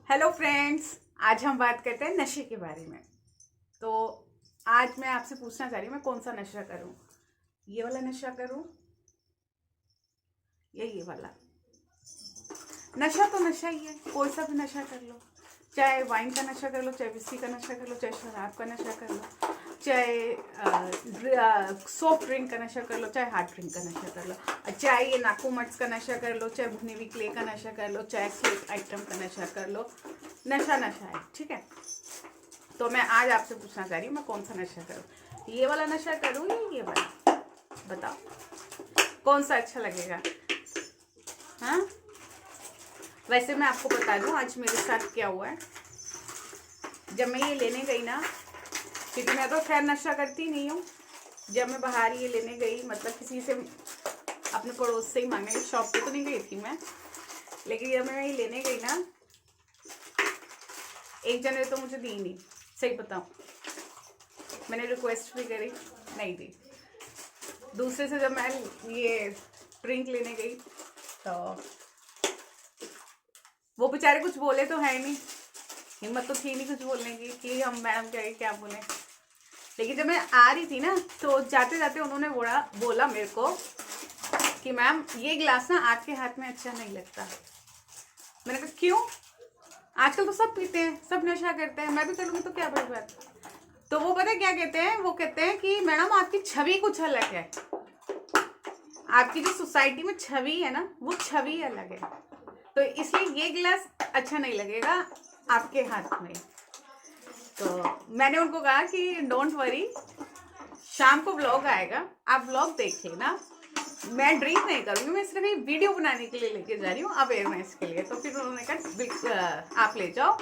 Hello friends, आज हम बात करते हैं नशे के बारे में। तो आज मैं आपसे पूछना चाह रही हूँ, मैं कौन सा नशा करूँ? ये वाला नशा करूँ या ये वाला? नशा तो नशा ही है, कोई सा भी नशा कर लो। चाहे वाइन का नशा कर लो, चाहे विस्की का नशा कर लो, चाहे शराब का नशा कर लो, चाहे सॉफ्ट ड्रिंक का नशा कर लो, चाहे हार्ड ड्रिंक का नशा कर लो, चाहे ये नाकू मट्स का नशा कर लो, चाहे भुनी हुई क्ले का नशा कर लो, चाहे केक आइटम का नशा कर लो। नशा नशा है, ठीक है। तो मैं आज आपसे पूछना चाह रही हूँ, मैं कौन सा नशा करूँ? ये वाला नशा करूँ या ये वाला? बताओ कौन सा अच्छा लगेगा। हाँ, वैसे मैं आपको बता दूँ आज मेरे साथ क्या हुआ है। जब मैं ये लेने गई ना, क्योंकि मैं तो खैर नशा करती नहीं हूँ, जब मैं बाहर ये लेने गई, मतलब किसी से अपने पड़ोस से ही मांगने गई, शॉप पे तो नहीं गई थी मैं, लेकिन जब मैं ये लेने गई ना, एक जन ने तो मुझे दी नहीं, सही बताऊँ। मैंने रिक्वेस्ट भी करी, नहीं दी। दूसरे से जब मैं ये ड्रिंक लेने गई तो वो बेचारे कुछ बोले तो है नहीं, हिम्मत तो थी नहीं कुछ बोलने की कि हम मैडम क्या बोले। लेकिन जब मैं आ रही थी ना, तो जाते जाते उन्होंने बोला मेरे को कि मैम ये गिलास ना आपके हाथ में अच्छा नहीं लगता। मैंने कहा क्यों? आजकल तो सब पीते हैं, सब नशा करते हैं, मैं भी करूँगी तो क्या बड़ी बात। तो वो पता क्या कहते हैं, वो कहते हैं कि मैडम आपकी छवि कुछ अलग है, आपकी जो सोसाइटी में छवि है ना, वो छवि अलग है, तो इसलिए ये गिलास अच्छा नहीं लगेगा आपके हाथ में। तो मैंने उनको कहा कि डोंट वरी, शाम को व्लॉग आएगा, आप व्लॉग देख लेना, मैं ड्रिंक नहीं करूँगी, मैं सिर्फ एक वीडियो बनाने के लिए लेके जा रही हूँ, अवेयरनेस के लिए। तो फिर उन्होंने कहा आप ले जाओ,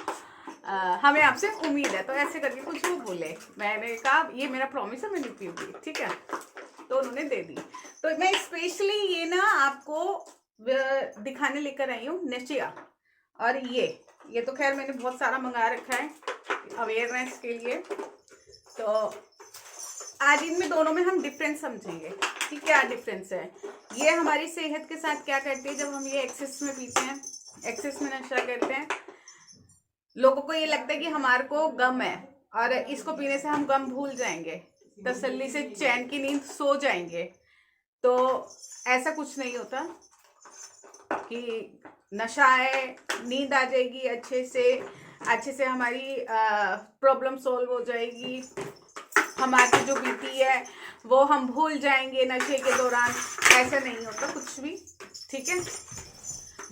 हमें आपसे उम्मीद है। तो ऐसे करके कुछ वो बोले, मैंने कहा ये मेरा प्रॉमिस है, मैं नहीं पीऊँगी, ठीक है। तो उन्होंने दे दी। तो मैं स्पेशली ये ना आपको दिखाने लेकर आई हूँ नशिया। और ये तो खैर मैंने बहुत सारा मंगा रखा है अवेयरनेस के लिए। तो आज इनमें दोनों में हम डिफरेंस समझेंगे कि क्या डिफरेंस है। ये हमारी सेहत के साथ क्या करती है जब हम ये एक्सेस में पीते हैं, एक्सेस में नशा करते हैं। लोगों को ये लगता है कि हमारे को गम है और इसको पीने से हम गम भूल जाएंगे, तसल्ली से चैन की नींद सो जाएंगे। तो ऐसा कुछ नहीं होता कि नशा है नींद आ जाएगी अच्छे से हमारी प्रॉब्लम सॉल्व हो जाएगी, हमारी जो बीती है वो हम भूल जाएंगे नशे के दौरान। ऐसा नहीं होता कुछ भी, ठीक है।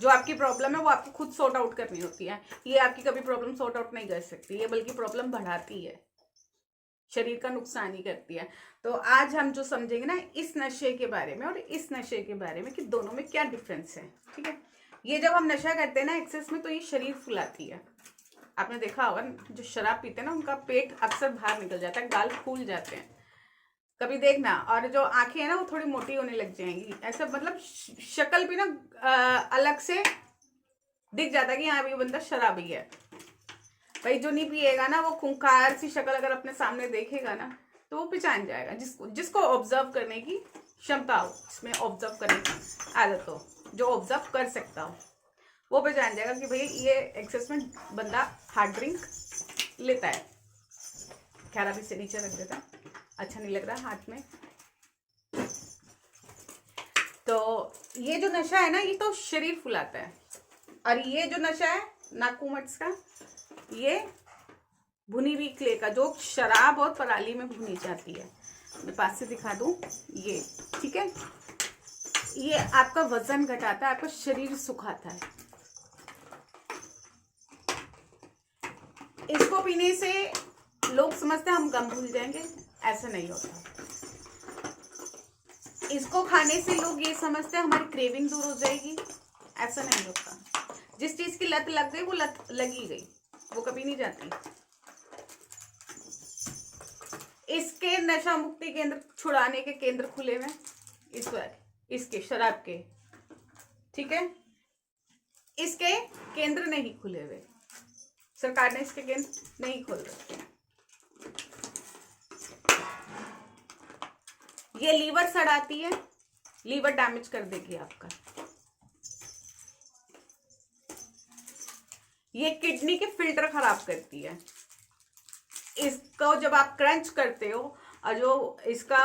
जो आपकी प्रॉब्लम है वो आपको खुद सॉर्ट आउट करनी होती है, ये आपकी कभी प्रॉब्लम सॉर्ट आउट नहीं कर सकती, ये बल्कि प्रॉब्लम बढ़ाती है, शरीर का नुकसान ही करती है। तो आज हम जो समझेंगे ना इस नशे के बारे में और इस नशे के बारे में कि दोनों में क्या डिफरेंस है, ठीक है। ये जब हम नशा करते हैं ना एक्सेस में, तो ये शरीर फुलाती है। आपने देखा होगा जो शराब पीते हैं ना, उनका पेट अक्सर बाहर निकल जाता है, गाल फूल जाते हैं, कभी देखना। और जो आंखें हैं ना वो थोड़ी मोटी होने लग जाएंगी, ऐसा मतलब शक्ल भी ना अलग से दिख जाता है कि हाँ ये बंदा शराबी है। भाई जो नहीं पिएगा ना, वो खूंखार सी शक्ल अगर अपने सामने देखेगा ना, तो वो पहचान जाएगा। जिसको ऑब्जर्व करने की क्षमता हो, जिसमें ऑब्जर्व करने की आदत हो, जो ऑब्जर्व कर सकता हो, वो पहचान जाएगा कि भाई ये एक्सेस में बंदा हार्ड ड्रिंक लेता है। खैर अभी से नीचे रख देता, अच्छा नहीं लग रहा हाथ में। तो ये जो नशा है ना, ये तो शरीर फुलाता है। और ये जो नशा है नाकू मट्स का, ये भुनी हुई क्ले का, जो शराब और पराली में भुनी जाती है। मैं पास से दिखा दूं, ये ठीक है, ये आपका वजन घटाता है, आपका शरीर सुखाता है। इसको पीने से लोग समझते हैं हम गम भूल जाएंगे, ऐसा नहीं होता। इसको खाने से लोग ये समझते हैं हमारी क्रेविंग दूर हो जाएगी, ऐसा नहीं होता। जिस चीज की लत लग गई वो लत लगी गई, वो कभी नहीं जाती। इसके नशा मुक्ति केंद्र, छुड़ाने के केंद्र खुले हुए इस बार, इसके शराब के, ठीक है। इसके केंद्र नहीं खुले हुए, सरकार ने इसके केंद्र नहीं खोल रखे। ये लीवर सड़ाती है, लीवर डैमेज कर देगी आपका। ये किडनी के फिल्टर खराब करती है। इसको जब आप क्रंच करते हो और जो इसका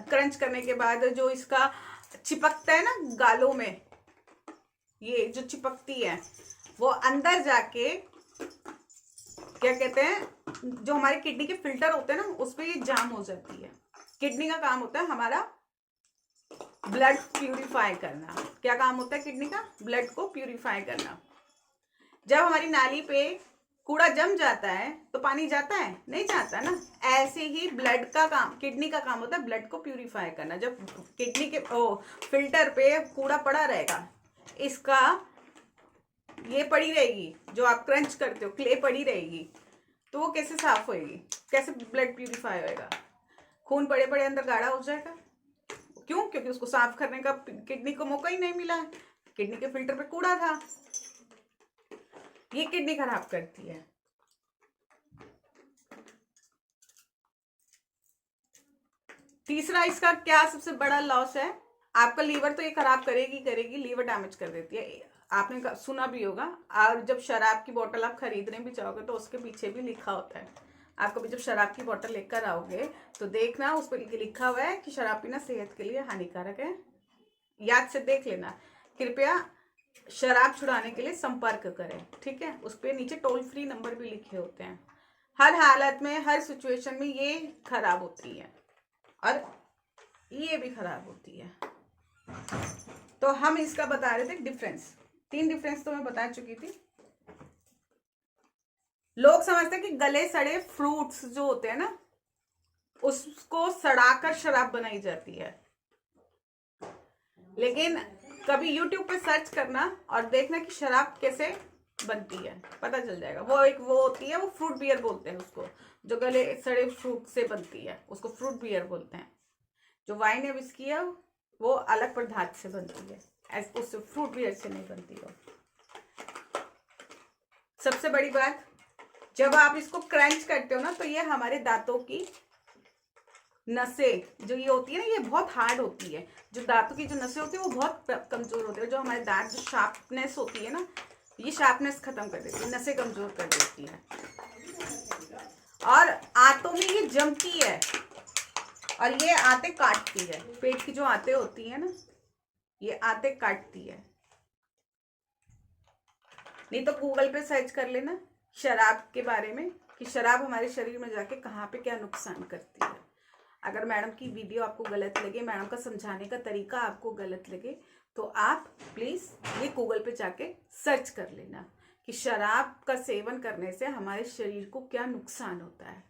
क्रंच करने के बाद जो इसका चिपकता है ना गालों में, ये जो चिपकती है वो अंदर जाके क्या कहते हैं, जो हमारे किडनी के फिल्टर होते हैं ना उस पर ये जाम हो जाती है। किडनी का काम होता है हमारा ब्लड प्यूरिफाई करना। क्या काम होता है किडनी का? ब्लड को प्यूरिफाई करना। जब हमारी नाली पे कूड़ा जम जाता है तो पानी जाता है? नहीं जाता ना। ऐसे ही ब्लड का काम, किडनी का काम होता है ब्लड को प्यूरिफाई करना। जब किडनी के फिल्टर पे कूड़ा पड़ा रहेगा, इसका ये पड़ी रहेगी, जो आप क्रंच करते हो क्ले पड़ी रहेगी, तो वो कैसे साफ होएगी? कैसे ब्लड प्यूरिफाई होएगा? खून पड़े पड़े अंदर गाढ़ा हो जाएगा। क्यों? क्योंकि उसको साफ करने का किडनी को मौका ही नहीं मिला है। किडनी के फिल्टर पे कूड़ा था। ये किडनी खराब करती है। तीसरा इसका क्या सबसे बड़ा लॉस है? आपका लीवर तो ये खराब करेगी, लीवर डैमेज कर देती है। आपने सुना भी होगा, और जब शराब की बोतल आप खरीदने भी जाओगे तो उसके पीछे भी लिखा होता है। आप कभी जब शराब की बोतल लेकर आओगे तो देखना उस पर लिखा हुआ है कि शराब पीना सेहत के लिए हानिकारक है। याद से देख लेना। कृपया शराब छुड़ाने के लिए संपर्क करें, ठीक है? उस पर नीचे टोल फ्री नंबर भी लिखे होते हैं। हर हालत में, हर सिचुएशन में ये खराब होती है और ये भी खराब होती है। तो हम इसका बता रहे थे डिफरेंस। 3 डिफरेंस तो मैं बता चुकी थी। लोग समझते हैं कि गले सड़े फ्रूट्स जो होते हैं ना, उसको सड़ाकर शराब बनाई जाती है। लेकिन कभी YouTube पे सर्च करना और देखना कि शराब कैसे बनती है, पता चल जाएगा। वो होती है, वो फ्रूट बियर बोलते हैं उसको। जो गले सड़े फ्रूट से बनती है उसको फ्रूट बियर बोलते हैं। जो वाइन है, विस्की है, वो अलग पदार्थ से बनती है, उससे फ्रूट बियर से नहीं बनती हो। सबसे बड़ी बात, जब आप इसको क्रंच करते हो ना तो ये हमारे दांतों की नसें जो ये होती है ना, ये बहुत हार्ड होती है। जो दांतों की जो नसें होती है वो बहुत कमजोर होती है। जो हमारे दांत जो शार्पनेस होती है ना, ये शार्पनेस खत्म कर देती है, नसें कमजोर कर देती है। और आंतों में ये जमती है और ये आंतें काटती है। पेट की जो आंतें होती है ना, ये आंतें काटती है। नहीं तो गूगल पे सर्च कर लेना शराब के बारे में कि शराब हमारे शरीर में जाके कहाँ पे क्या नुकसान करती है। अगर मैडम की वीडियो आपको गलत लगे, मैडम का समझाने का तरीका आपको गलत लगे, तो आप प्लीज़ ये गूगल पे जाके सर्च कर लेना कि शराब का सेवन करने से हमारे शरीर को क्या नुकसान होता है।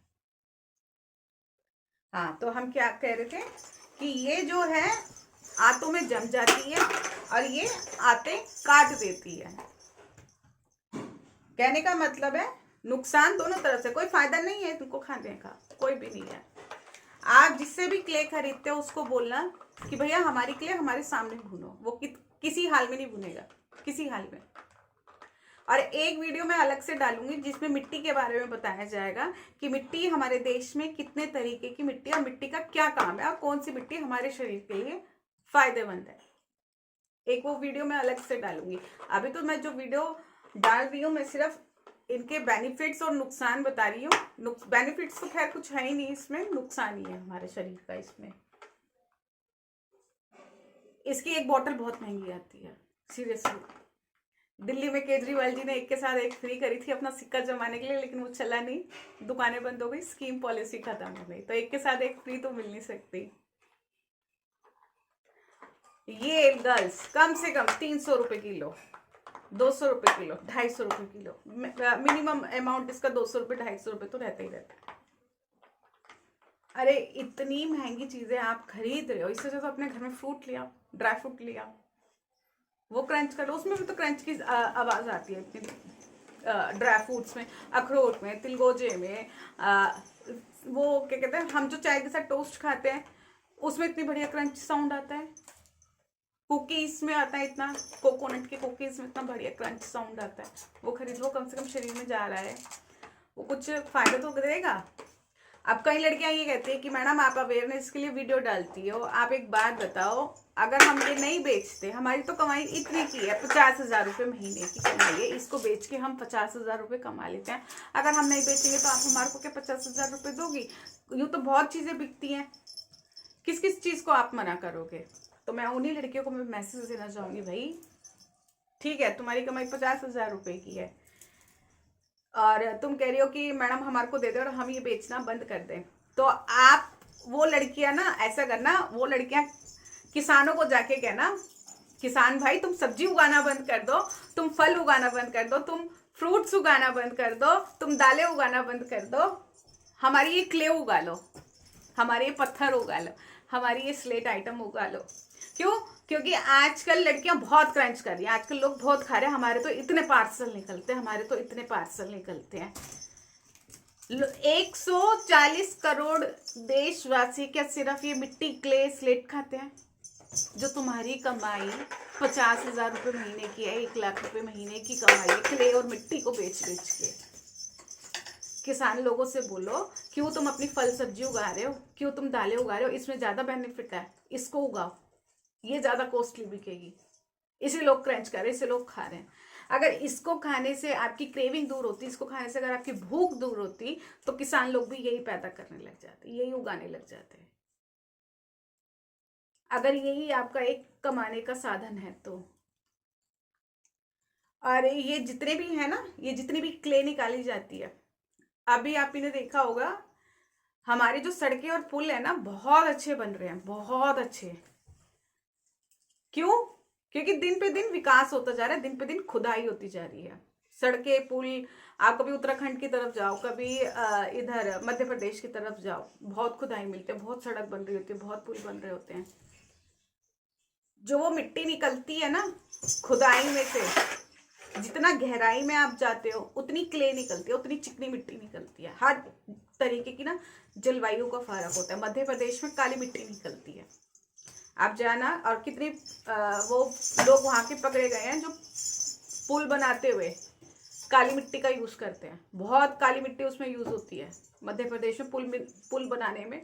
हाँ, तो हम क्या कह रहे थे कि ये जो है आंतों में जम जाती है और ये आंतें काट देती है। कहने का मतलब है नुकसान दोनों तरफ से, कोई फायदा नहीं है तुमको खाने का, कोई भी नहीं है। आप जिससे भी क्ले खरीदते हो उसको बोलना कि भैया हमारी क्ले हमारे सामने भूनो। वो किसी हाल में नहीं भुनेगा, किसी हाल में। और एक वीडियो मैं अलग से डालूंगी जिसमें मिट्टी के बारे में बताया जाएगा कि मिट्टी हमारे देश में कितने तरीके की मिट्टी और मिट्टी का क्या काम है और कौन सी मिट्टी हमारे शरीर के लिए फायदेमंद है। एक वो वीडियो मैं अलग से डालूंगी। अभी तो मैं जो वीडियो डाल रही हूँ मैं सिर्फ इनके बेनिफिट्स और नुकसान बता रही हूँ। बेनिफिट्स तो खैर कुछ है ही नहीं इसमें, नुकसान ही है हमारे शरीर का इसमें। इसकी एक बोतल बहुत महंगी आती है, सीरियसली। दिल्ली में केजरीवाल जी ने एक के साथ एक फ्री करी थी अपना सिक्का जमाने के लिए, लेकिन वो चला नहीं, दुकानें बंद हो गई, स्कीम पॉलिसी खत्म हो गई, तो एक के साथ एक फ्री तो मिल नहीं सकती। ये गर्ल्स कम से कम 300 रुपए किलो, 200 रुपए किलो, 250 रुपए किलो, मिनिमम अमाउंट इसका 200 रुपए 250 रुपए तो रहता ही रहता है। अरे इतनी महंगी चीजें आप खरीद रहे हो, इससे तो अपने घर में फ्रूट लिया, ड्राई फ्रूट लिया, वो क्रंच करो। उसमें भी तो क्रंच की आवाज आती है इतनी, ड्राई फ्रूट्स में, अखरोट में, तिलगोजे में, वो क्या कहते हैं, हम जो चाय के साथ टोस्ट खाते हैं उसमें इतनी बढ़िया क्रंच साउंड आता है। कुकीज में आता है इतना, कोकोनट के कुकीज में इतना बढ़िया क्रंच साउंड आता है। वो खरीद लो, कम से कम शरीर में जा रहा है, वो कुछ फायदा तो देगा। अब कई लड़कियां ये कहती है कि मैडम आप अवेयरनेस के लिए वीडियो डालती हो, आप एक बात बताओ, अगर हम ये नहीं बेचते, हमारी तो कमाई इतनी की है, 50,000 रुपये महीने की कमाई है, इसको बेच के हम 50,000 रुपये कमा लेते हैं। अगर हम नहीं बेचेंगे तो आप हमारे को क्या 50,000 रुपये दोगी? यूँ तो बहुत चीज़ें बिकती हैं, किस किस चीज़ को आप मना करोगे? तो मैं उन्हीं लड़कियों को मैं मैसेज देना चाहूँगी, भाई ठीक है तुम्हारी कमाई 50,000 रुपये की है और तुम कह रही हो कि मैडम हमारे को दे दे और हम ये बेचना बंद कर दें, तो आप वो लड़कियां ना ऐसा करना, वो लड़कियां किसानों को जाके कहना, किसान भाई तुम सब्जी उगाना बंद कर दो, तुम फल उगाना बंद कर दो, तुम फ्रूट्स उगाना बंद कर दो, तुम दालें उगाना बंद कर दो, हमारी ये क्ले उगा लो, हमारे ये पत्थर उगा लो, हमारी ये स्लेट आइटम उगा लो। क्यों? क्योंकि आजकल लड़कियां बहुत क्रंच कर रही हैं, आजकल लोग बहुत खा रहे हैं, हमारे तो इतने पार्सल निकलते हैं, हमारे तो इतने पार्सल निकलते हैं। 140 करोड़ देशवासी क्या सिर्फ ये मिट्टी क्ले स्लेट खाते हैं? जो तुम्हारी कमाई 50,000 रुपये महीने की है, 1,00,000 रुपये महीने की कमाई है क्ले और मिट्टी को बेच बेच के। किसान लोगों से बोलो क्यों तुम अपनी फल सब्जी उगा रहे हो, क्यों तुम दालें उगा रहे हो, इसमें ज्यादा बेनिफिट है, इसको उगाओ, ये ज्यादा कॉस्टली बिकेगी, इसे लोग क्रंच कर रहे हैं, इसे लोग खा रहे हैं। अगर इसको खाने से आपकी क्रेविंग दूर होती, इसको खाने से अगर आपकी भूख दूर होती, तो किसान लोग भी यही पैदा करने लग जाते, यही उगाने लग जाते। अगर यही आपका एक कमाने का साधन है तो। और ये जितने भी है ना, ये जितनी भी क्ले निकाली जाती है, अभी आप ने देखा होगा हमारी जो सड़कें और पुल है ना बहुत अच्छे बन रहे हैं, बहुत अच्छे। क्यों? क्योंकि दिन पे दिन विकास होता जा रहा है, दिन पे दिन खुदाई होती जा रही है। सड़कें पुल, आप कभी उत्तराखंड की तरफ जाओ, कभी इधर मध्य प्रदेश की तरफ जाओ, बहुत खुदाई मिलती है, बहुत सड़क बन रही होती है, बहुत पुल बन रहे होते हैं। जो वो मिट्टी निकलती है ना खुदाई में से, जितना गहराई में आप जाते हो उतनी क्ले निकलती है, उतनी चिकनी मिट्टी निकलती है। हर तरीके की ना जलवायु का फर्क होता है। मध्य प्रदेश में काली मिट्टी निकलती है, आप जाना, और कितनी वो लोग वहां के पकड़े गए हैं जो पुल बनाते हुए काली मिट्टी का यूज करते हैं, बहुत काली मिट्टी उसमें यूज होती है। मध्य प्रदेश में पुल बनाने में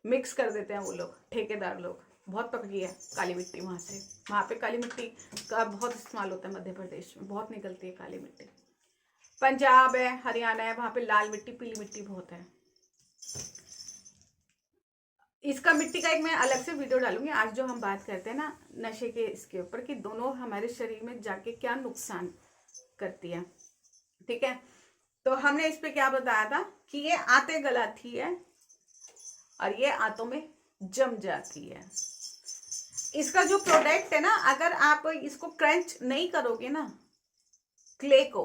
मिक्स कर देते हैं वो लोग, ठेकेदार लोग, बहुत पकड़ी है काली मिट्टी वहां से। वहां पे काली मिट्टी का बहुत इस्तेमाल होता है, मध्य प्रदेश में बहुत निकलती है काली मिट्टी। पंजाब है, हरियाणा है, वहां पे लाल मिट्टी पीली मिट्टी बहुत है। इसका मिट्टी का एक मैं अलग से वीडियो डालूंगी। आज जो हम बात करते हैं ना नशे के, इसके ऊपर कि दोनों हमारे शरीर में जाके क्या नुकसान करती है, ठीक है। तो हमने इस पे क्या बताया था कि ये आते गलाती है और ये आंतों में जम जाती है। इसका जो प्रोडक्ट है ना, अगर आप इसको क्रंच नहीं करोगे ना क्ले को,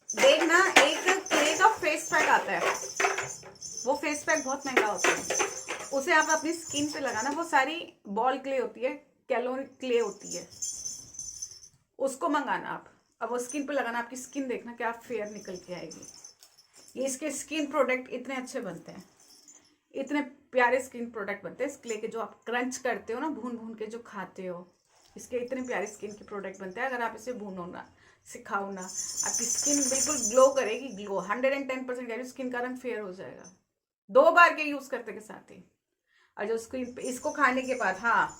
देखना एक क्ले का फेस पैक आता है, वो फेस पैक बहुत महंगा होता है, उसे आप अपनी स्किन पे लगाना। वो सारी बॉल क्ले होती है, कैलोरी क्ले होती है, उसको मंगाना आप, अब वो स्किन पे लगाना, आपकी स्किन देखना क्या फेयर निकल के आएगी। ये इसके स्किन प्रोडक्ट इतने अच्छे बनते हैं, इतने प्यारे स्किन प्रोडक्ट बनते हैं इस क्ले के, जो आप क्रंच करते हो ना, भून भून के जो खाते हो, इसके इतने प्यारे स्किन के प्रोडक्ट बनते हैं। अगर आप इसे भूनो ना, सिखाओ ना, आपकी स्किन बिल्कुल ग्लो करेगी, ग्लो 110% कह रही, स्किन का रंग फेयर हो जाएगा 2 बार के यूज करते के साथ ही। और जो स्किन पे इसको खाने के बाद, हाँ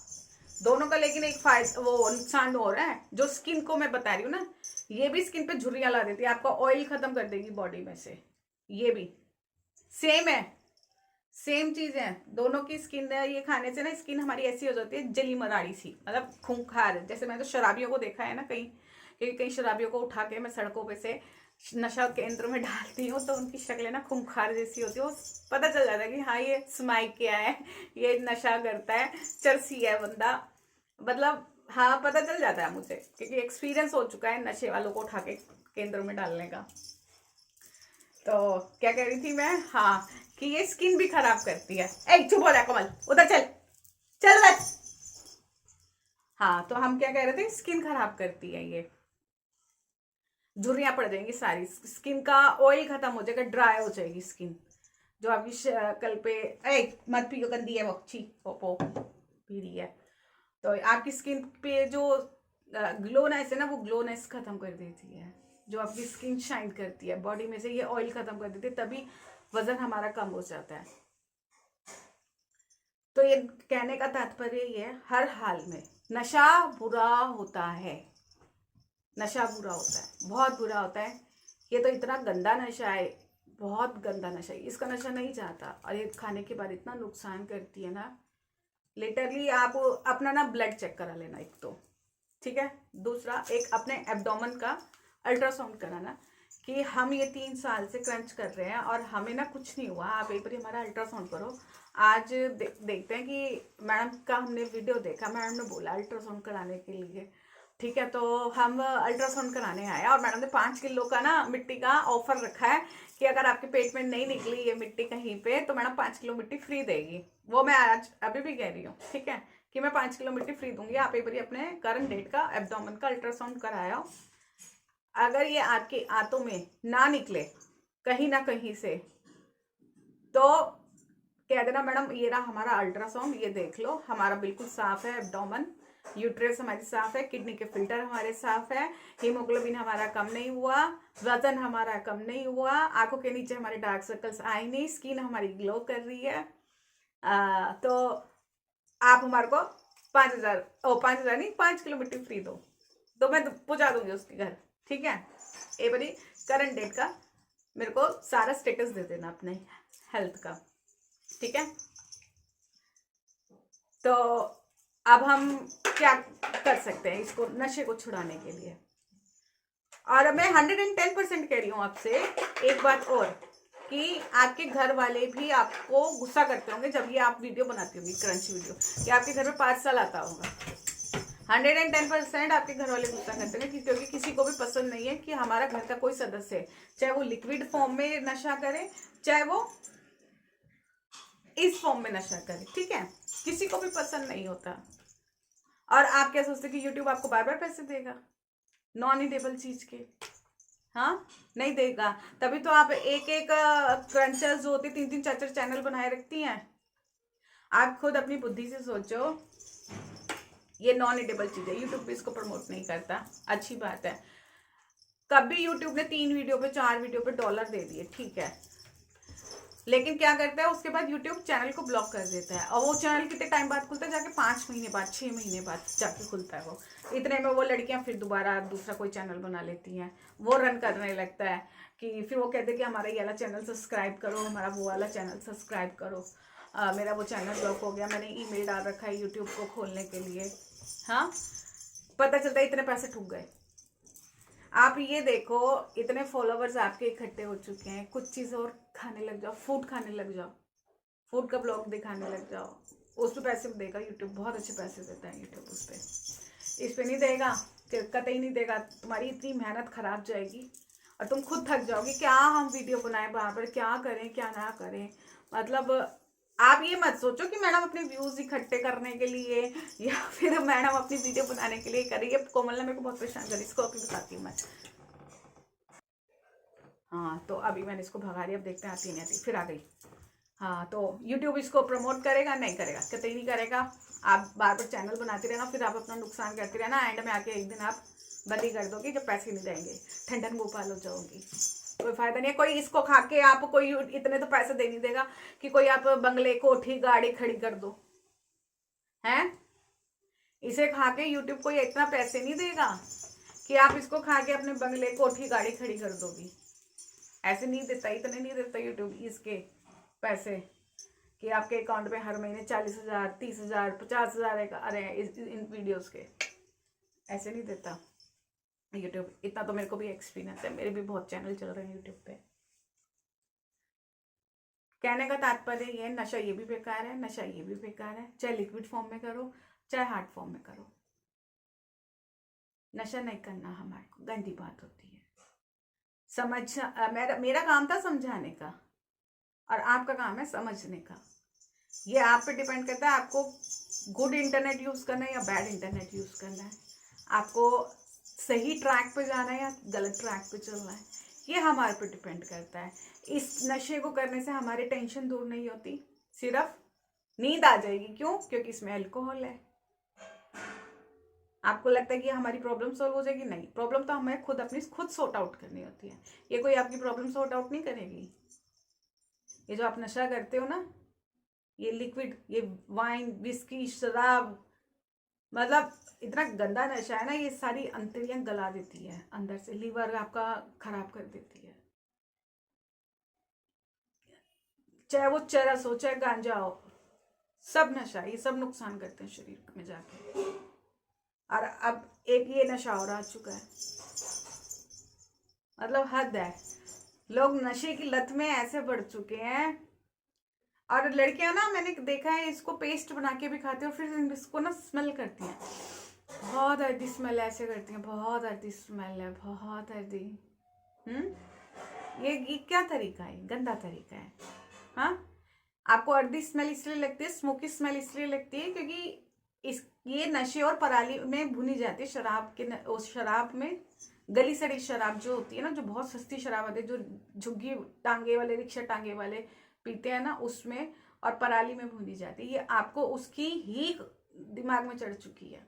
दोनों का लेकिन एक फायदा, वो नुकसान हो रहा है, जो स्किन को मैं बता रही हूँ ना, ये भी स्किन पे झुर्रियाँ ला देती है, आपका ऑयल खत्म कर देगी बॉडी में से। ये भी सेम है, सेम चीज है, दोनों की स्किन है। ये खाने से ना स्किन हमारी ऐसी हो जाती है जली मराड़ी सी, मतलब खूंखार। जैसे मैंने तो शराबियों को देखा है ना कहीं, क्योंकि कई शराबियों को उठा के मैं सड़कों पे से नशा केंद्र में डालती हूँ, तो उनकी शक्लें ना खूंखार जैसी होती है, वो पता चल जाता है कि हाँ ये स्माइक किया है, ये नशा करता है, चरसी है बंदा, मतलब हाँ पता चल जाता है मुझे, क्योंकि एक्सपीरियंस हो चुका है नशे वालों को उठा के केंद्र में डालने का। तो क्या कह रही थी मैं, हाँ कि ये स्किन भी खराब करती है। ए चुप हो जा कमल, उधर चल चल बस। हाँ तो हम क्या कह रहे थे, स्किन खराब करती है ये, झुर्रियां पड़ जाएंगी सारी, स्किन का ऑयल खत्म हो जाएगा, ड्राई हो जाएगी स्किन, जो आपकी कल पे, ए मत पियो गंदी है वो, छी पोपो पी रही है। तो आपकी स्किन पे जो ग्लोनेस है ना, वो ग्लोनेस खत्म कर देती है, जो आपकी स्किन शाइन करती है बॉडी में से, ये ऑयल खत्म कर देती है, तभी वजन हमारा कम हो जाता है। तो ये कहने का तात्पर्य ये है, हर हाल में नशा बुरा होता है, नशा बुरा होता है, बहुत बुरा होता है। ये तो इतना गंदा नशा है, बहुत गंदा नशा है, इसका नशा नहीं जाता। और ये खाने के बाद इतना नुकसान करती है ना, लिटरली आप अपना ना ब्लड चेक करा लेना एक तो, ठीक है। दूसरा, एक अपने एब्डोमेन का अल्ट्रासाउंड कराना कि हम ये 3 साल से क्रंच कर रहे हैं और हमें ना कुछ नहीं हुआ। आप एक बार हमारा अल्ट्रासाउंड करो। आज देखते हैं कि मैडम का हमने वीडियो देखा, मैडम ने बोला अल्ट्रासाउंड कराने के लिए, ठीक है। तो हम अल्ट्रासाउंड कराने आए और मैडम ने 5 किलो का ना मिट्टी का ऑफर रखा है कि अगर आपके पेट में नहीं निकली ये मिट्टी कहीं पे तो मैडम 5 किलो मिट्टी फ्री देगी। वो मैं आज अभी भी कह रही हूँ, ठीक है, कि मैं 5 किलो मिट्टी फ्री दूंगी। आप एक बार अपने करंट डेट का एब्डोमेन का अल्ट्रासाउंड कराया, अगर ये आपके आंतों में ना निकले कहीं ना कहीं से, तो कह देना मैडम ये रहा हमारा अल्ट्रासाउंड, ये देख लो हमारा बिल्कुल साफ है एब्डोमेन, यूट्रस हमारी साफ है, किडनी के फिल्टर हमारे साफ है, हीमोग्लोबिन हमारा कम नहीं हुआ, वजन हमारा कम नहीं हुआ, आंखों के नीचे हमारे डार्क सर्कल्स आए नहीं, स्किन हमारी ग्लो कर रही है। तो आप हमारे को 5,000 नहीं 5 किलो मिट्टी फ्री दो, तो मैं पहुंचा दूंगी उसके घर, ठीक है। ये बड़ी करंट डेट का मेरे को सारा स्टेटस दे देना अपने हेल्थ का, ठीक है। तो अब हम क्या कर सकते हैं इसको नशे को छुड़ाने के लिए। और मैं 110% कह रही हूँ आपसे एक बात और, कि आपके घर वाले भी आपको गुस्सा करते होंगे जब ये आप वीडियो बनाती होंगी क्रंच वीडियो, कि आपके घर में 5 साल आता होगा। 110% आपके घर वाले गुस्सा करते हैं, क्योंकि किसी को भी पसंद नहीं है कि हमारा घर का कोई सदस्य, चाहे वो लिक्विड फॉर्म में नशा करे, चाहे वो इस फॉर्म में नशा करे, ठीक है, किसी को भी पसंद नहीं होता। और आप क्या सोचते कि यूट्यूब आपको बार बार पैसे देगा नॉन ईटेबल चीज के? हाँ, नहीं देगा। तभी तो आप एक एक क्रंचर्स जो होते 3-3 4-4 चैनल बनाए रखती हैं। आप खुद अपनी बुद्धि से सोचो, ये नॉन ईटेबल चीज है, यूट्यूब पे इसको प्रमोट नहीं करता, अच्छी बात है। कभी यूट्यूब ने 3 वीडियो पे 4 वीडियो पे डॉलर दे दिए, ठीक है, लेकिन क्या करता है उसके बाद यूट्यूब चैनल को ब्लॉक कर देता है। और वो चैनल कितने टाइम बाद खुलता है? जाके 5 महीने बाद, 6 महीने बाद जाके खुलता है वो। इतने में वो लड़कियां फिर दोबारा दूसरा कोई चैनल बना लेती हैं, वो रन करने लगता है कि फिर वो कहते हैं कि हमारा ये वाला चैनल सब्सक्राइब करो, हमारा वो वाला चैनल सब्सक्राइब करो। मेरा वो चैनल ब्लॉक हो गया, मैंने ईमेल डाल रखा है यूट्यूब को खोलने के लिए। हाँ, पता चलता है इतने पैसे ठुक गए। आप ये देखो, इतने फॉलोवर्स आपके इकट्ठे हो चुके हैं, कुछ चीज़ और खाने लग जाओ, फूड खाने लग जाओ, फूड का ब्लॉग दिखाने लग जाओ, उस पर पैसे देगा यूट्यूब, बहुत अच्छे पैसे देता है यूट्यूब उस पर। इस पर नहीं देगा, कतई नहीं देगा। तुम्हारी इतनी मेहनत खराब जाएगी और तुम खुद थक जाओगे, क्या हम वीडियो बनाए बार बार, क्या करें क्या ना करें। मतलब आप ये मत सोचो कि मैडम अपने व्यूज इकट्ठे करने के लिए या फिर मैडम अपनी वीडियो बनाने के लिए कर रही है। कोमल ने मेरे को बहुत परेशान करी, इसको अभी बताती हूँ मैं। हाँ, तो अभी मैंने इसको भगा दिया, अब देखते हैं आती नहीं आती, फिर आ गई। हाँ, तो यूट्यूब इसको प्रमोट करेगा? नहीं करेगा, कतई नहीं करेगा। आप बार बार चैनल बनाते रहना, फिर आप अपना नुकसान करते रहना, एंड में आके एक दिन आप बंदी कर दोगे जब पैसे नहीं देंगे, ठंडन गोपाल हो जाओगी। कोई फायदा नहीं है। कोई इसको खा के आप कोई इतने तो पैसे दे नहीं देगा कि कोई आप बंगले कोठी गाड़ी खड़ी कर दो, हैं? इसे खा के यूट्यूब कोई इतना पैसे नहीं देगा कि आप इसको खा के अपने बंगले कोठी गाड़ी खड़ी कर दोगी। ऐसे नहीं देता, इतने नहीं देता यूट्यूब इसके पैसे कि आपके अकाउंट में हर महीने 40,000 30,000 50,000 आ रहे हैं इन वीडियोस के। ऐसे नहीं देता यूट्यूब। इतना तो मेरे को भी एक्सपीरियंस है, मेरे भी बहुत चैनल चल रहे हैं यूट्यूब पे। कहने का तात्पर्य ये, नशा ये भी बेकार है, नशा ये भी बेकार है, चाहे लिक्विड फॉर्म में करो चाहे हार्ड फॉर्म में करो। नशा नहीं करना हमारे को गंदी बात होती है। मेरा काम था समझाने का और आपका काम है समझने का। ये आप पे डिपेंड करता है आपको गुड इंटरनेट यूज करना है या बैड इंटरनेट यूज करना है, आपको सही ट्रैक पे जाना है या गलत ट्रैक पे चलना है, ये हमारे पे डिपेंड करता है। इस नशे को करने से हमारी टेंशन दूर नहीं होती, सिर्फ नींद आ जाएगी। क्यों? क्योंकि इसमें अल्कोहल है। आपको लगता है कि हमारी प्रॉब्लम सॉल्व हो जाएगी? नहीं, प्रॉब्लम तो हमें खुद अपनी खुद सॉर्ट आउट करनी होती है, ये कोई आपकी प्रॉब्लम सॉर्ट आउट नहीं करेगी। ये जो आप नशा करते हो ना, ये लिक्विड, ये वाइन, विस्की, शराब, मतलब इतना गंदा नशा है ना, ये सारी अंतड़ियां गला देती है अंदर से, लीवर आपका खराब कर देती है। चाहे वो चरस हो, चाहे गांजा हो, सब नशा, ये सब नुकसान करते हैं शरीर में जाके। और अब एक ये नशा और आ चुका है, मतलब हद है। लोग नशे की लत में ऐसे बढ़ चुके हैं। और लड़कियां ना, मैंने देखा है, इसको पेस्ट बना के भी खाती हैं और फिर इसको ना स्मेल करती हैं, बहुत अर्दी स्मेल ऐसे करती हैं, बहुत अर्दी स्मेल है, बहुत अर्दी। ये क्या तरीका है, गंदा तरीका है। हाँ, आपको अर्दी स्मेल इसलिए लगती है, स्मोकी स्मेल इसलिए लगती है क्योंकि ये नशे और पराली में भुनी जाती है। शराब के उस शराब में, गली सड़ी शराब जो होती है ना, जो बहुत सस्ती शराब आती है, जो झुग्गी टांगे वाले, रिक्शा टांगे वाले पीते हैं ना, उसमें और पराली में भुनी जाती है। ये आपको उसकी ही दिमाग में चढ़ चुकी है।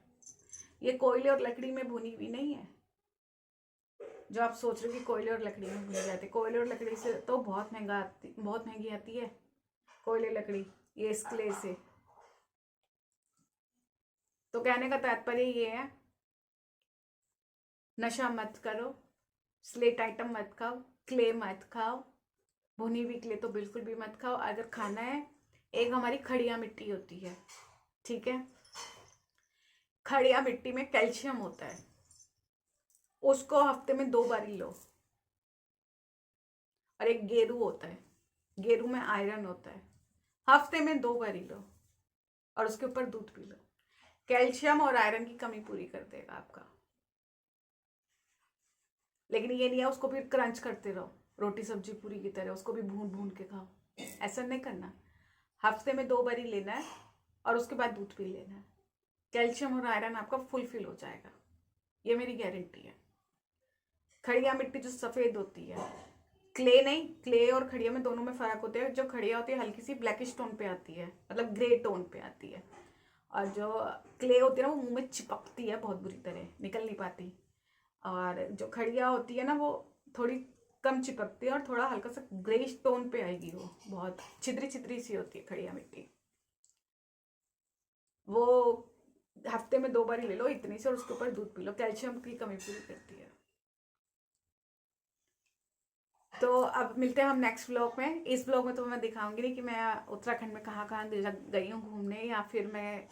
ये कोयले और लकड़ी में भुनी हुई नहीं है, जो आप सोच रहे हो कि कोयले और लकड़ी में भुनी जाती है। कोयले और लकड़ी से तो बहुत महंगी आती है कोयले लकड़ी, ये इस क्ले से। तो कहने का तात्पर्य ये है, नशा मत करो, स्लेट आइटम मत खाओ, क्ले मत खाओ, भुनी हुई क्ले तो बिल्कुल भी मत खाओ। अगर खाना है, एक हमारी खड़िया मिट्टी होती है, ठीक है, खड़िया मिट्टी में कैल्शियम होता है, उसको हफ्ते में 2 बार ही लो। और एक गेरू होता है, गेरू में आयरन होता है, हफ्ते में 2 बार ही लो, और उसके ऊपर दूध पी लो। कैल्शियम और आयरन की कमी पूरी कर देगा आपका। लेकिन ये नहीं है उसको फिर क्रंच करते रहो रोटी सब्जी पूरी की तरह, उसको भी भून भून के खाओ, ऐसा नहीं करना। हफ्ते में 2 बार ही लेना है और उसके बाद दूध पी लेना है। कैल्शियम और आयरन आपका फुलफिल हो जाएगा, ये मेरी गारंटी है। खड़िया मिट्टी जो सफ़ेद होती है, क्ले नहीं, क्ले और खड़िया में दोनों में फ़र्क होता है। जो खड़िया होती है हल्की सी ब्लैकिश टोन पे आती है, मतलब ग्रे टोन पे आती है, और जो क्ले होती है ना, वो मुंह में चिपकती है बहुत बुरी तरह, निकल नहीं पाती। और जो खड़िया होती है ना, वो थोड़ी कम चिपकती है और थोड़ा हल्का सा ग्रेइश टोन पे आएगी, वो बहुत छिद्री छिद्री सी होती है खड़िया मिट्टी। वो हफ्ते में 2 बार ही ले लो इतनी से, और उसके ऊपर दूध पी लो, कैल्शियम की कमी पूरी करती है। तो अब मिलते हैं हम नेक्स्ट व्लॉग में। इस व्लॉग में तो मैं दिखाऊंगी नहीं कि मैं उत्तराखंड में कहाँ कहाँ गई हूँ घूमने, या फिर मैं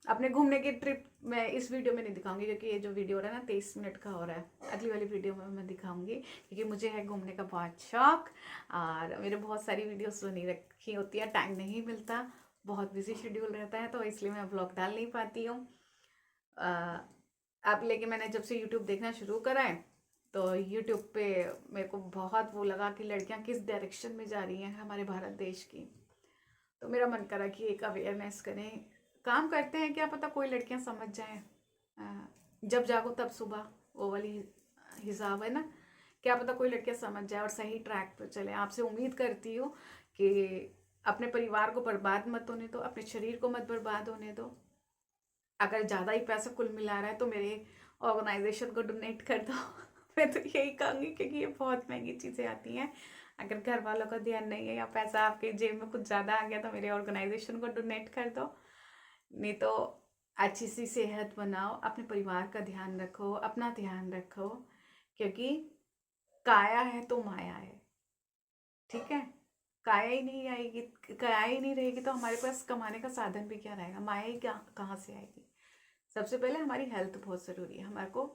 अपने घूमने की ट्रिप मैं इस वीडियो में नहीं दिखाऊंगी, क्योंकि ये जो वीडियो हो रहा है ना 23 मिनट का हो रहा है। अगली वाली वीडियो में मैं दिखाऊंगी, क्योंकि मुझे है घूमने का बहुत शौक, और मेरे बहुत सारी वीडियोस बनी रखी होती है, टाइम नहीं मिलता, बहुत बिजी शेड्यूल रहता है, तो इसलिए मैं व्लॉग डाल नहीं पाती हूँ। अब लेकिन मैंने जब से यूट्यूब देखना शुरू करा है, तो यूट्यूब पे मेरे को बहुत वो लगा कि लड़कियां किस डायरेक्शन में जा रही हैं हमारे भारत देश की। तो मेरा मन करा कि एक अवेयरनेस करें, काम करते हैं, क्या पता कोई लड़कियां समझ जाएं। जब जागो तब सुबह, वो वाली हिसाब है ना, क्या पता कोई लड़कियां समझ जाए और सही ट्रैक पर चले। आपसे उम्मीद करती हूँ कि अपने परिवार को बर्बाद मत होने दो, अपने शरीर को मत बर्बाद होने दो। अगर ज़्यादा ही पैसा कुल मिला रहा है तो मेरे ऑर्गेनाइजेशन को डोनेट कर दो। मैं तो यही कहूँगी, क्योंकि ये बहुत महंगी चीज़ें आती हैं। अगर घर वालों का ध्यान नहीं है, या पैसा आपके जेब में कुछ ज़्यादा आ गया, तो मेरे ऑर्गेनाइजेशन को डोनेट कर दो। नहीं तो अच्छी सी सेहत बनाओ, अपने परिवार का ध्यान रखो, अपना ध्यान रखो, क्योंकि काया है तो माया है, ठीक है। काया ही नहीं आएगी, काया ही नहीं रहेगी, तो हमारे पास कमाने का साधन भी क्या रहेगा, माया ही क्या कहाँ से आएगी। सबसे पहले हमारी हेल्थ बहुत ज़रूरी है, हमारे को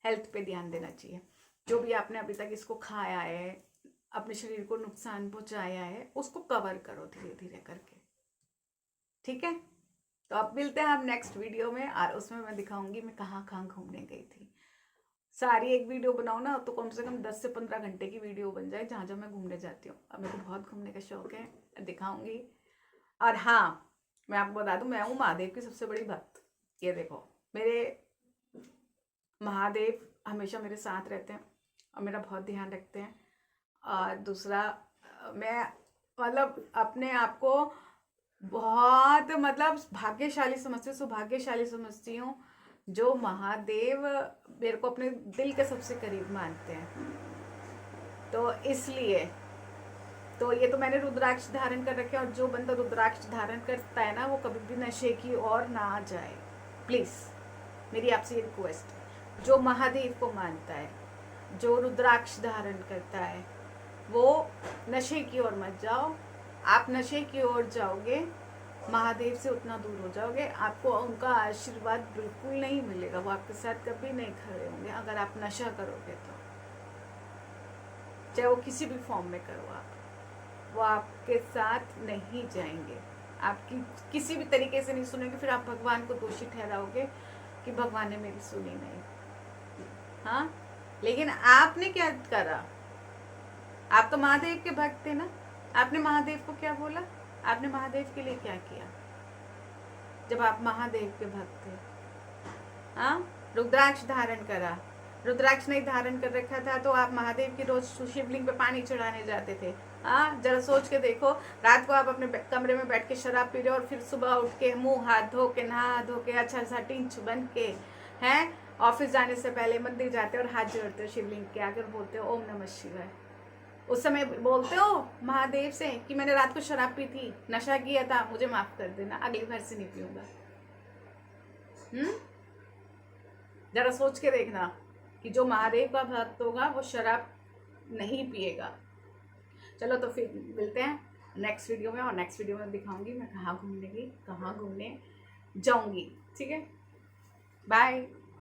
हेल्थ पे ध्यान देना चाहिए। जो भी आपने अभी तक इसको खाया है, अपने शरीर को नुकसान पहुंचाया है, उसको कवर करो धीरे धीरे करके, ठीक है। तो अब मिलते हैं हम नेक्स्ट वीडियो में, और उसमें मैं दिखाऊंगी मैं कहाँ कहाँ घूमने गई थी। सारी एक वीडियो बनाओ ना तो कम से कम 10 से 15 घंटे की वीडियो बन जाए, जहाँ जहाँ मैं घूमने जाती हूँ। अब मेरे को बहुत घूमने का शौक है, दिखाऊंगी। और हाँ, मैं आपको बता दूँ, मैं हूँ महादेव की सबसे बड़ी भक्त। ये देखो, मेरे महादेव हमेशा मेरे साथ रहते हैं और मेरा बहुत ध्यान रखते हैं। और दूसरा, मैं मतलब अपने आप को बहुत मतलब भाग्यशाली समझती हूँ, सौभाग्यशाली समझती हूँ, जो महादेव मेरे को अपने दिल के सबसे करीब मानते हैं। तो इसलिए तो ये तो मैंने रुद्राक्ष धारण कर रखे, और जो बंदा रुद्राक्ष धारण करता है ना वो कभी भी नशे की ओर ना जाए। प्लीज़ मेरी आपसे ये रिक्वेस्ट है, जो महादेव को मानता है, जो रुद्राक्ष धारण करता है, वो नशे की ओर मत जाओ। आप नशे की ओर जाओगे, महादेव से उतना दूर हो जाओगे, आपको उनका आशीर्वाद बिल्कुल नहीं मिलेगा, वो आपके साथ कभी नहीं खड़े होंगे अगर आप नशा करोगे तो। चाहे वो किसी भी फॉर्म में करो आप, वो आपके साथ नहीं जाएंगे, आपकी किसी भी तरीके से नहीं सुनेंगे। फिर आप भगवान को दोषी ठहराओगे कि भगवान ने मेरी सुनी नहीं। हाँ, लेकिन आपने क्या करा? आप तो महादेव के भक्त थे ना, आपने महादेव को क्या बोला? आपने महादेव के लिए क्या किया जब आप महादेव के भक्त थे? हाँ, रुद्राक्ष धारण करा, रुद्राक्ष नहीं धारण कर रखा था तो आप महादेव की रोज शिवलिंग पे पानी चढ़ाने जाते थे। हाँ, जरा सोच के देखो, रात को आप अपने कमरे में बैठ के शराब पी रहे हो और फिर सुबह उठ के मुंह हाथ धो के नहा धो के अच्छा सा टिंच बन के हैं ऑफिस जाने से पहले मंदिर जाते हो और हाथ जोड़ते हो शिवलिंग के आगे, बोलते हो ओम नमः शिवाय। उस समय बोलते हो महादेव से कि मैंने रात को शराब पी थी, नशा किया था, मुझे माफ कर देना, अगली बार से नहीं पीऊंगा। जरा सोच के देखना कि जो महादेव का भक्त होगा वो शराब नहीं पिएगा। चलो तो फिर मिलते हैं नेक्स्ट वीडियो में, और नेक्स्ट वीडियो में दिखाऊंगी मैं कहाँ घूमने जाऊंगी। ठीक है, बाय।